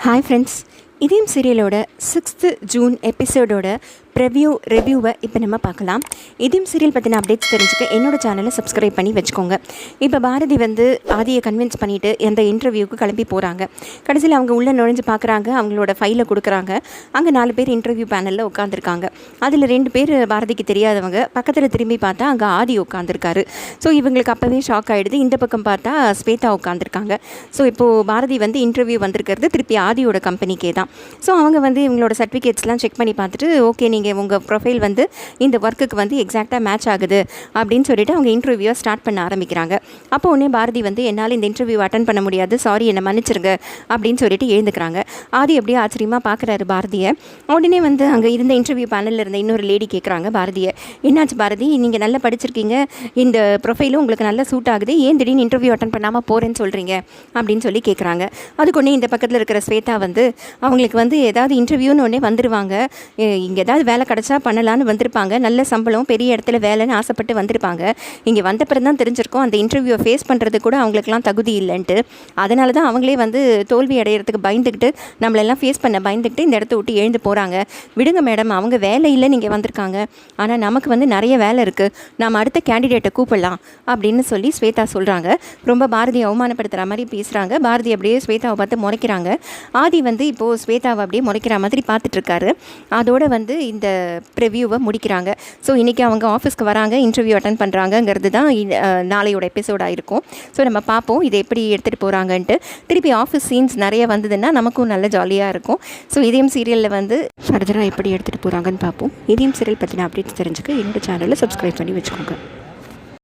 Hi friends, இதயம் சீரியலோட 6th June எபிசோடோட ரிவ்யூவை இப்போ நம்ம பார்க்கலாம். இதயம் சீரியல் பற்றின அப்டேட்ஸ் தெரிஞ்சுக்க என்னோடய சேனலை சப்ஸ்கிரைப் பண்ணி வச்சுக்கோங்க. இப்போ பாரதி ஆதியை கன்வின்ஸ் பண்ணிவிட்டு அந்த இன்டர்வியூக்கு கிளம்பி போகிறாங்க. கடைசியில் அவங்க உள்ளே நுழைஞ்சு பார்க்குறாங்க, அவங்களோட ஃபைலை கொடுக்குறாங்க. அங்கே 4 பேர் இன்டர்வியூ பேனலில் உட்காந்துருக்காங்க. அதில் 2 பேர் பாரதிக்கு தெரியாதவங்க. பக்கத்தில் திரும்பி பார்த்தா அங்கே ஆதி உட்காந்துருக்காரு. ஸோ இவங்களுக்கு அப்போவே ஷாக் ஆகிடுது. இந்த பக்கம் பார்த்தா ஸ்வேதா உட்காந்துருக்காங்க. ஸோ இப்போது பாரதி இன்டர்வியூ வந்திருக்கிறது திருப்பி ஆதியோட கம்பெனிக்கே தான். ஸோ அவங்க இவங்களோட சர்டிஃபிகேட்ஸ்லாம் செக் பண்ணி பார்த்துட்டு, ஓகே நீங்கள் உங்கள் ப்ரொஃபைல் இந்த ஒர்க்குக்கு எக்ஸாக்டாக மேட்ச் ஆகுது அப்படின்னு சொல்லிட்டு அவங்க இன்டர்வியூவை ஸ்டார்ட் பண்ண ஆரம்பிக்கிறாங்க. அப்போ உடனே பாரதி என்னால் இந்த இன்டர்வியூ அட்டன் பண்ண முடியாது, சாரி என்னை மன்னிச்சிருங்க அப்படின்னு சொல்லிட்டு எழுந்துக்கிறாங்க. ஆதி அப்படியே ஆச்சரியமாக பார்க்குறாரு பாரதியை. உடனே அங்கே இருந்த இன்டர்வியூ பேனலில் இருந்த இன்னொரு லேடி கேட்குறாங்க பாரதியை, என்னாச்சு பாரதி, நீங்கள் நல்லா படிச்சிருக்கீங்க, இந்த ப்ரொஃபைலும் உங்களுக்கு நல்லா சூட் ஆகுது, ஏன் திடீர்னு இன்டர்வியூ அட்டன் பண்ணாமல் போகிறேன்னு சொல்கிறீங்க அப்படின்னு சொல்லி கேட்குறாங்க. அதுக்கு ஒன்றே இந்த பக்கத்தில் இருக்கிற ஸ்வேதா அவங்களுக்கு ஏதாவது இன்டர்வியூன்னு ஒன்றே வந்துடுவாங்க, இங்கே ஏதாவது வேலை கிடச்சா பண்ணலான்னு வந்திருப்பாங்க, நல்ல சம்பளம், பெரிய இடத்துல வேலைன்னு ஆசைப்பட்டு வந்திருப்பாங்க. இங்கே வந்தப்பிறம் தான் தெரிஞ்சிருக்கோம் அந்த இன்டர்வியூவை ஃபேஸ் பண்ணுறது கூட அவங்களுக்குலாம் தகுதி இல்லைன்ட்டு. அதனால தான் அவங்களே தோல்வி அடைகிறதுக்கு பயந்துக்கிட்டு, நம்மளெல்லாம் ஃபேஸ் பண்ண பயந்துக்கிட்டு இந்த இடத்த விட்டு எழுந்து போகிறாங்க. விடுங்க மேடம், அவங்க வேலை இல்லை நீங்கள் வந்திருக்காங்க, ஆனால் நமக்கு நிறைய வேலை இருக்குது, நாம் அடுத்த கேண்டிடேட்டை கூப்பிடலாம் அப்படின்னு சொல்லி ஸ்வேதா சொல்கிறாங்க. ரொம்ப பாரதியை அவமானப்படுத்துகிற மாதிரி பேசுகிறாங்க. பாரதி அப்படியே ஸ்வேதாவை பார்த்து முறைக்கிறாங்க. ஆதி இப்போது ஸ்வேதாவை அப்படியே முறைக்கிற மாதிரி பார்த்துட்ருக்காரு. அதோட இந்த ப்ரிவ்யூவை முடிக்கிறாங்க. ஸோ இன்றைக்கி அவங்க ஆஃபீஸ்க்கு வராங்க, இன்டர்வியூ அட்டன் பண்ணுறாங்கங்கிறது தான் நாளையோட எபிசோடாக இருக்கும். ஸோ நம்ம பார்ப்போம் இதை எப்படி எடுத்துகிட்டு போகிறாங்கன்ட்டு. திருப்பி ஆஃபீஸ் சீன்ஸ் நிறைய வந்ததுன்னா நமக்கும் நல்ல ஜாலியாக இருக்கும். ஸோ இதயம் சீரியலில் ஃபர்தராக எப்படி எடுத்துகிட்டு போகிறாங்கன்னு பார்ப்போம். இதயம் சீரியல் பற்றின அப்டேட்ஸ் தெரிஞ்சுக்க என்னோடய சேனலை சப்ஸ்கிரைப் பண்ணி வச்சுக்கோங்க.